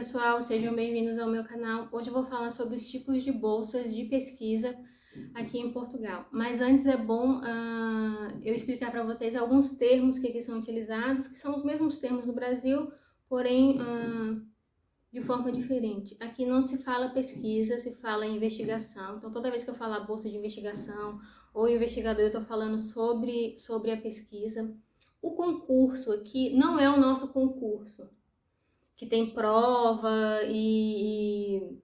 pessoal, sejam bem-vindos ao meu canal. Hoje eu vou falar sobre os tipos de bolsas de pesquisa aqui em Portugal. Mas antes é bom eu explicar para vocês alguns termos que aqui são utilizados, que são os mesmos termos no Brasil, porém de forma diferente. Aqui não se fala pesquisa, se fala investigação. Então toda vez que eu falar bolsa de investigação ou investigador, eu estou falando sobre a pesquisa. O concurso aqui não é o nosso concurso, que tem prova e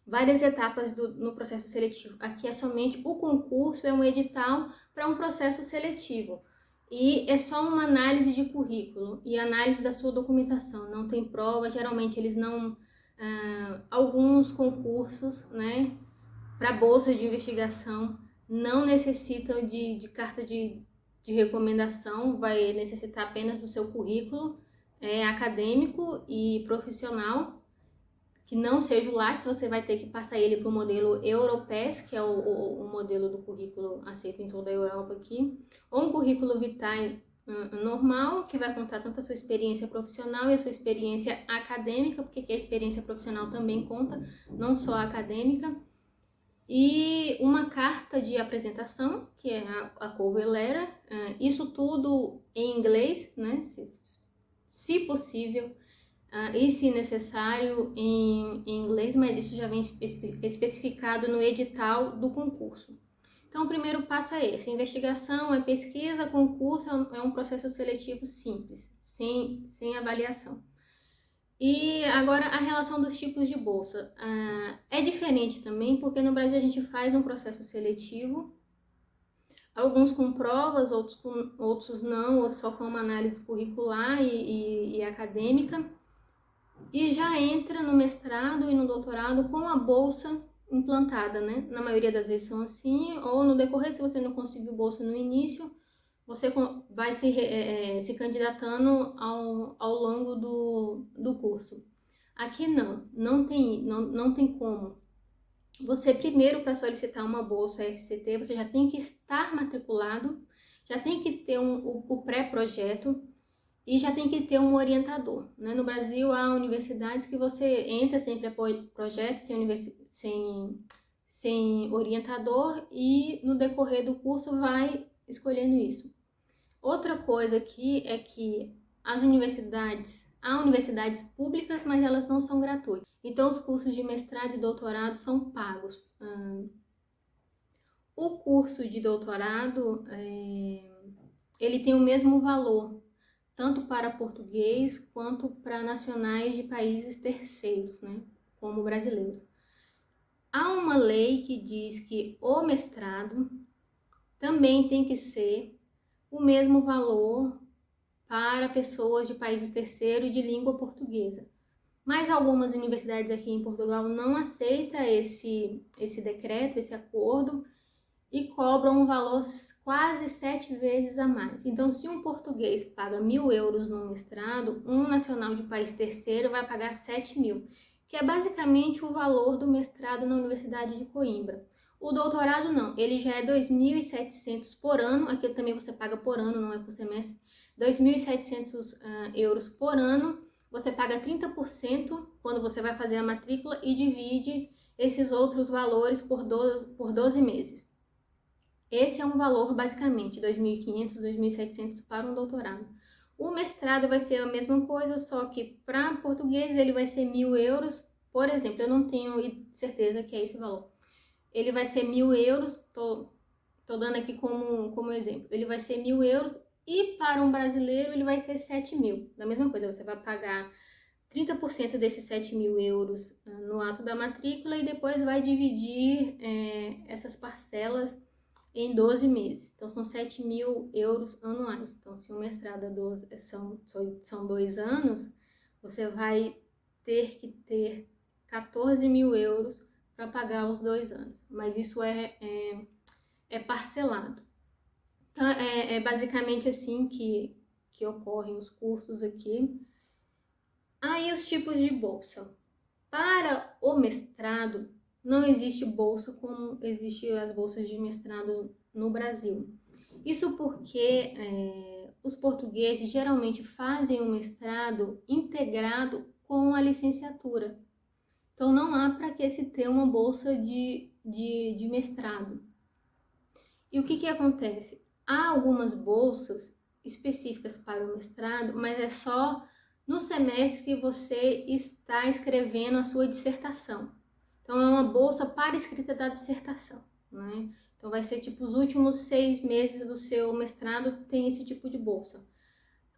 várias etapas no processo seletivo. Aqui é somente o concurso, é um edital para um processo seletivo. E é só uma análise de currículo e análise da sua documentação. Não tem prova, geralmente eles não... alguns concursos, né, para bolsa de investigação não necessitam de carta de recomendação, vai necessitar apenas do seu currículo acadêmico e profissional, que não seja o Lattes. Você vai ter que passar ele para o modelo Europass, que é o modelo do currículo aceito em toda a Europa aqui, ou um currículo vitae normal, que vai contar tanto a sua experiência profissional e a sua experiência acadêmica, porque a experiência profissional também conta, não só a acadêmica, e uma carta de apresentação, que é a cover letter, isso tudo em inglês, né? Se possível, e se necessário em inglês, mas isso já vem especificado no edital do concurso. Então o primeiro passo é esse: investigação, é pesquisa, concurso é um processo seletivo simples, sem avaliação. E agora a relação dos tipos de bolsa. É diferente também, porque no Brasil a gente faz um processo seletivo, alguns com provas, outros não, outros só com uma análise curricular e acadêmica, e já entra no mestrado e no doutorado com a bolsa implantada, né? Na maioria das vezes são assim, ou no decorrer, se você não conseguiu bolsa no início, você vai se candidatando ao longo do curso. Aqui não tem como. Você primeiro, para solicitar uma bolsa FCT, você já tem que estar matriculado, já tem que ter o pré-projeto e já tem que ter um orientador, né? No Brasil há universidades que você entra sem pré-projeto, sem orientador, e no decorrer do curso vai escolhendo isso. Outra coisa aqui é que há universidades públicas, mas elas não são gratuitas. Então os cursos de mestrado e doutorado são pagos. O curso de doutorado, ele tem o mesmo valor, tanto para português quanto para nacionais de países terceiros, né, como o brasileiro. Há uma lei que diz que o mestrado também tem que ser o mesmo valor para pessoas de países terceiros e de língua portuguesa. Mas algumas universidades aqui em Portugal não aceitam esse decreto, esse acordo, e cobram um valor quase 7 vezes a mais. Então, se um português paga 1.000 euros no mestrado, um nacional de país terceiro vai pagar 7.000, que é basicamente o valor do mestrado na Universidade de Coimbra. O doutorado não, ele já é 2.700 por ano, aqui também você paga por ano, não é por semestre, 2.700 euros por ano. Você paga 30% quando você vai fazer a matrícula e divide esses outros valores por 12 meses. Esse é um valor basicamente, 2.500, 2.700 para um doutorado. O mestrado vai ser a mesma coisa, só que para português ele vai ser 1.000 euros, por exemplo, eu não tenho certeza que é esse valor. Ele vai ser 1.000 euros, tô dando aqui como exemplo, ele vai ser 1.000 euros, e para um brasileiro ele vai ser 7.000. Da mesma coisa, você vai pagar 30% desses 7.000 euros no ato da matrícula e depois vai dividir essas parcelas em 12 meses. Então são 7.000 euros anuais. Então, se o mestrado são 2 anos, você vai ter que ter 14.000 euros para pagar os 2 anos. Mas isso é parcelado. Então, é basicamente assim que ocorrem os cursos aqui. Aí os tipos de bolsa. Para o mestrado, não existe bolsa como existem as bolsas de mestrado no Brasil. Isso porque os portugueses geralmente fazem o mestrado integrado com a licenciatura. Então, não há para que se ter uma bolsa de mestrado. E o que acontece? Há algumas bolsas específicas para o mestrado, mas é só no semestre que você está escrevendo a sua dissertação. Então, é uma bolsa para a escrita da dissertação, né? Então, vai ser tipo os últimos 6 meses do seu mestrado tem esse tipo de bolsa.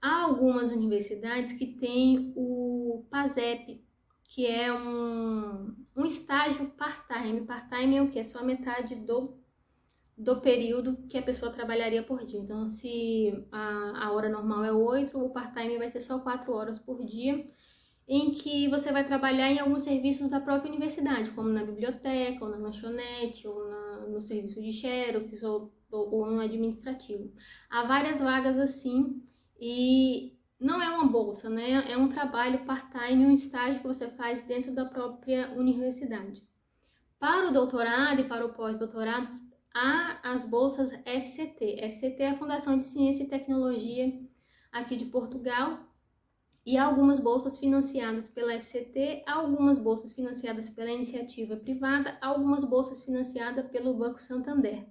Há algumas universidades que têm o PASEP, que é um estágio part-time. Part-time é o que? É só metade do período que a pessoa trabalharia por dia. Então, se a hora normal é 8, o part-time vai ser só 4 horas por dia, em que você vai trabalhar em alguns serviços da própria universidade, como na biblioteca, ou na lanchonete, ou no serviço de xerox, ou no administrativo. Há várias vagas assim, e não é uma bolsa, né? É um trabalho part-time, um estágio que você faz dentro da própria universidade. Para o doutorado e para o pós-doutorado, há as bolsas FCT. FCT é a Fundação de Ciência e Tecnologia aqui de Portugal, e há algumas bolsas financiadas pela FCT, há algumas bolsas financiadas pela iniciativa privada, há algumas bolsas financiadas pelo Banco Santander.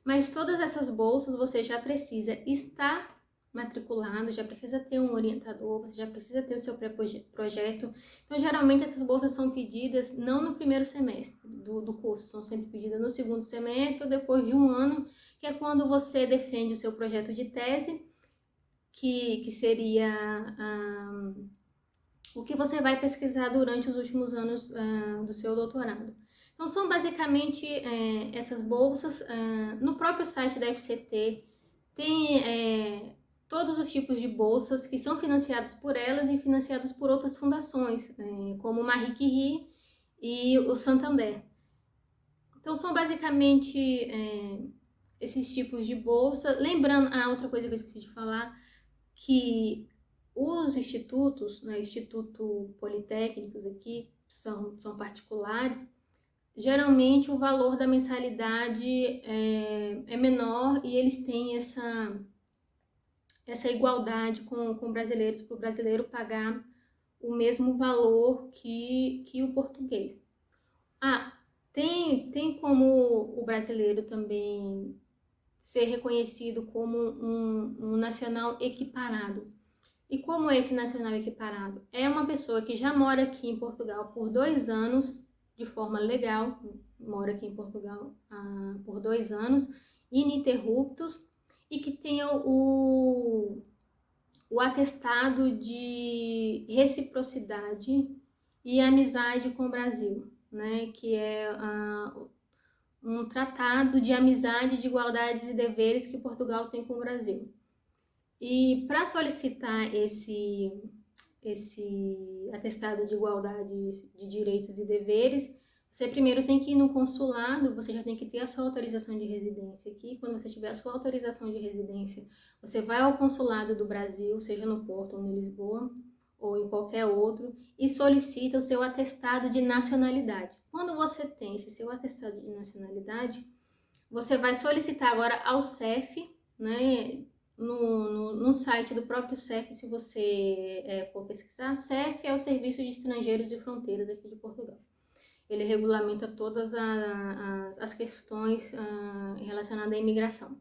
Mas todas essas bolsas você já precisa estar matriculado, já precisa ter um orientador, você já precisa ter o seu pré-projeto. Então, geralmente, essas bolsas são pedidas não no primeiro semestre do curso, são sempre pedidas no segundo semestre ou depois de um ano, que é quando você defende o seu projeto de tese, que seria o que você vai pesquisar durante os últimos anos do seu doutorado. Então, são basicamente essas bolsas. No próprio site da FCT tem todos os tipos de bolsas que são financiadas por elas e financiadas por outras fundações, como o Marie Curie e o Santander. Então, são basicamente esses tipos de bolsa. Lembrando, outra coisa que eu esqueci de falar, que os institutos, né, Instituto Politécnicos aqui, são particulares, geralmente o valor da mensalidade é menor e eles têm essa igualdade com brasileiros, para o brasileiro pagar o mesmo valor que o português. Tem como o brasileiro também ser reconhecido como um nacional equiparado. E como é esse nacional equiparado? É uma pessoa que já mora aqui em Portugal por 2 anos, de forma legal, mora aqui em Portugal por 2 anos, ininterruptos, e que tenha o atestado de reciprocidade e amizade com o Brasil, né? Que é um tratado de amizade, de igualdades e deveres que Portugal tem com o Brasil. E para solicitar esse atestado de igualdade de direitos e deveres, você primeiro tem que ir no consulado, você já tem que ter a sua autorização de residência aqui. Quando você tiver a sua autorização de residência, você vai ao consulado do Brasil, seja no Porto ou em Lisboa, ou em qualquer outro, e solicita o seu atestado de nacionalidade. Quando você tem esse seu atestado de nacionalidade, você vai solicitar agora ao CEF, né? No site do próprio CEF, se você for pesquisar, CEF é o Serviço de Estrangeiros e Fronteiras aqui de Portugal. Ele regulamenta todas as questões relacionadas à imigração.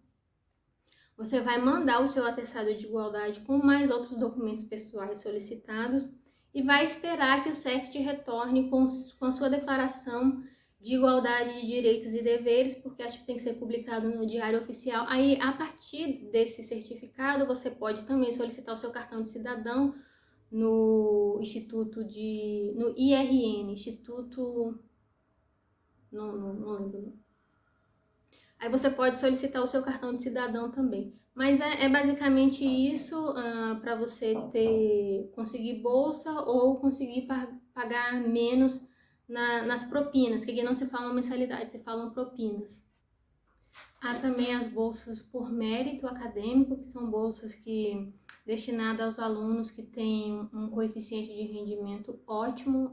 Você vai mandar o seu atestado de igualdade com mais outros documentos pessoais solicitados e vai esperar que o CEF te retorne com a sua declaração de igualdade de direitos e deveres, porque acho que tem que ser publicado no Diário Oficial. Aí, a partir desse certificado, você pode também solicitar o seu cartão de cidadão no IRN, Instituto... Não lembro. Aí você pode solicitar o seu cartão de cidadão também. Mas é basicamente isso, para você conseguir bolsa ou conseguir pagar menos nas propinas, que aqui não se falam mensalidade, se falam propinas. Há também as bolsas por mérito acadêmico, que são bolsas destinadas aos alunos que têm um coeficiente de rendimento ótimo,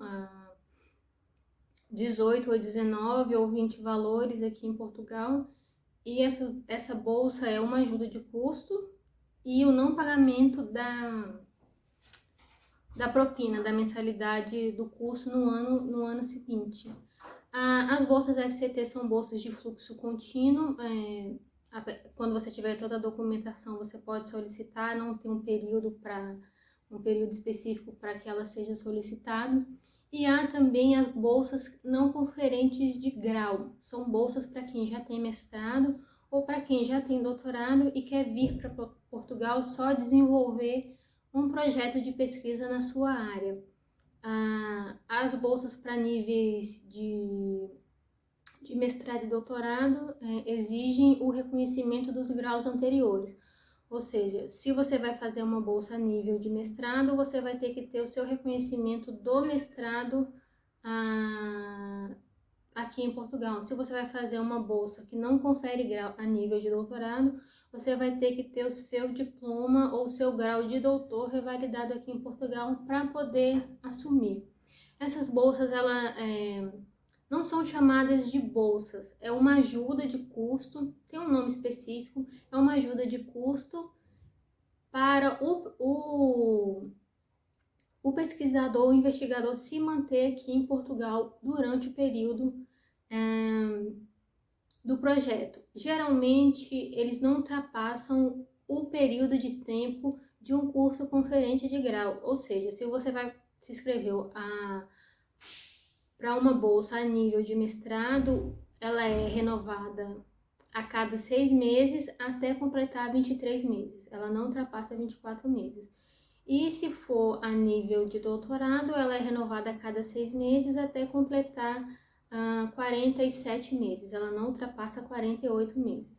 18 ou 19 ou 20 valores aqui em Portugal. E essa bolsa é uma ajuda de custo e o não pagamento da propina, da mensalidade do curso no ano seguinte. As bolsas FCT são bolsas de fluxo contínuo. Quando você tiver toda a documentação, você pode solicitar, não tem um período específico para que ela seja solicitada. E há também as bolsas não conferentes de grau. São bolsas para quem já tem mestrado ou para quem já tem doutorado e quer vir para Portugal só desenvolver um projeto de pesquisa na sua área. As bolsas para níveis de mestrado e doutorado exigem o reconhecimento dos graus anteriores. Ou seja, se você vai fazer uma bolsa a nível de mestrado, você vai ter que ter o seu reconhecimento do mestrado aqui em Portugal. Se você vai fazer uma bolsa que não confere grau a nível de doutorado, você vai ter que ter o seu diploma ou seu grau de doutor revalidado aqui em Portugal para poder assumir. Essas bolsas, não são chamadas de bolsas, é uma ajuda de custo, tem um nome específico, é uma ajuda de custo para o pesquisador, o investigador se manter aqui em Portugal durante o período do projeto. Geralmente, eles não ultrapassam o período de tempo de um curso conferente de grau, ou seja, se você se inscreveu para uma bolsa a nível de mestrado, ela é renovada a cada 6 meses até completar 23 meses. Ela não ultrapassa 24 meses. E se for a nível de doutorado, ela é renovada a cada 6 meses até completar 47 meses. Ela não ultrapassa 48 meses.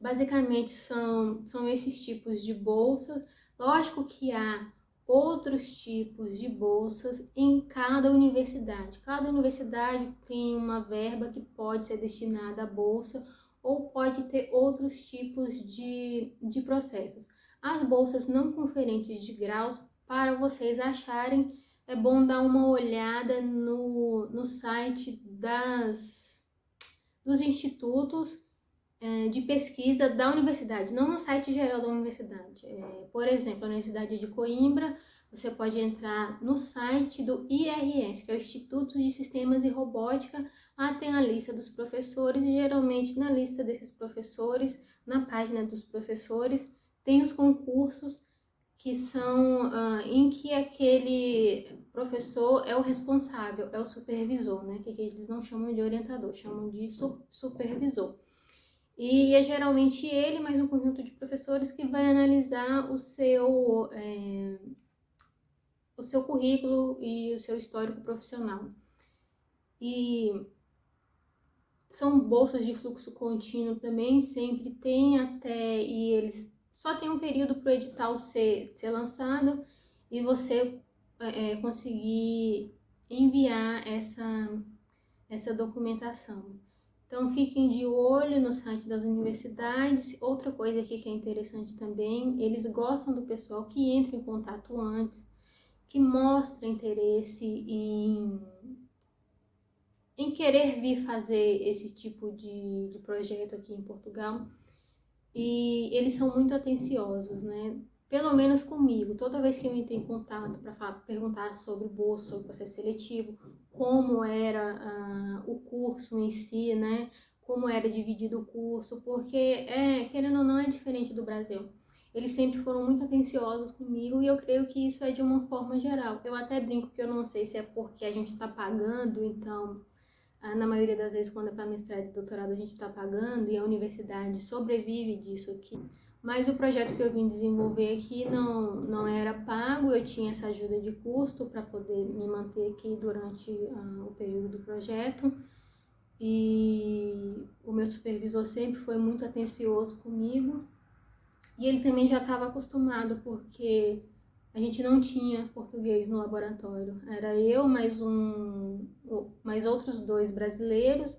Basicamente são esses tipos de bolsas. Lógico que há outros tipos de bolsas em cada universidade. Cada universidade tem uma verba que pode ser destinada à bolsa ou pode ter outros tipos de processos. As bolsas não conferentes de graus, para vocês acharem, é bom dar uma olhada no site dos institutos de pesquisa da universidade, não no site geral da universidade. Por exemplo, a Universidade de Coimbra, você pode entrar no site do IRS, que é o Instituto de Sistemas e Robótica. Lá tem a lista dos professores e geralmente na lista desses professores, na página dos professores, tem os concursos que são em que aquele professor é o responsável, é o supervisor, né? Que eles não chamam de orientador, chamam de supervisor. E é geralmente ele, mais um conjunto de professores, que vai analisar o seu currículo e o seu histórico profissional. E são bolsas de fluxo contínuo também, sempre tem e eles só tem um período para o edital ser lançado e você conseguir enviar essa documentação. Então, fiquem de olho no site das universidades. Outra coisa aqui que é interessante também, eles gostam do pessoal que entra em contato antes, que mostra interesse em querer vir fazer esse tipo de projeto aqui em Portugal. E eles são muito atenciosos, né? Pelo menos comigo. Toda vez que eu entrei em contato para perguntar sobre bolsa, sobre o processo seletivo, como era o curso em si, né? Como era dividido o curso, porque, querendo ou não, é diferente do Brasil. Eles sempre foram muito atenciosos comigo e eu creio que isso é de uma forma geral. Eu até brinco que eu não sei se é porque a gente está pagando, então, na maioria das vezes, quando é para mestrado e doutorado, a gente está pagando e a universidade sobrevive disso aqui. Mas o projeto que eu vim desenvolver aqui não era pago, eu tinha essa ajuda de custo para poder me manter aqui durante o período do projeto. E o meu supervisor sempre foi muito atencioso comigo. E ele também já estava acostumado, porque a gente não tinha português no laboratório. Era eu, mais outros 2 brasileiros,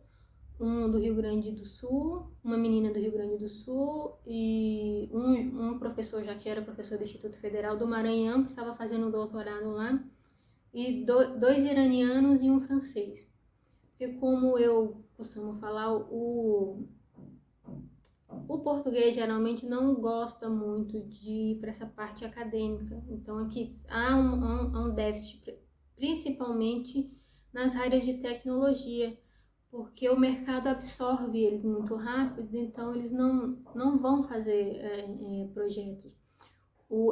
um do Rio Grande do Sul, uma menina do Rio Grande do Sul e um professor, já que era professor do Instituto Federal do Maranhão, que estava fazendo doutorado lá, e 2 iranianos e um francês. Porque como eu costumo falar, O português geralmente não gosta muito de ir para essa parte acadêmica, então aqui há um déficit, principalmente nas áreas de tecnologia, porque o mercado absorve eles muito rápido, então eles não vão fazer projetos.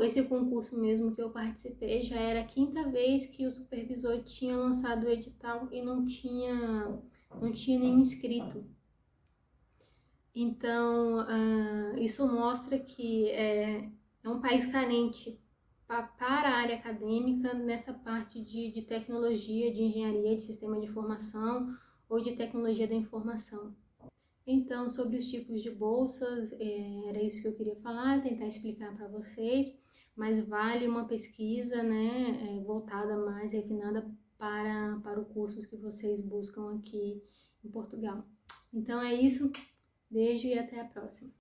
Esse concurso mesmo que eu participei já era a 5ª vez que o supervisor tinha lançado o edital e não tinha nenhum inscrito. Então, isso mostra que é um país carente para a área acadêmica nessa parte de tecnologia, de engenharia, de sistema de informação ou de tecnologia da informação. Então, sobre os tipos de bolsas, era isso que eu queria falar, tentar explicar para vocês, mas vale uma pesquisa, né, voltada mais refinada para os cursos que vocês buscam aqui em Portugal. Então é isso. Beijo e até a próxima.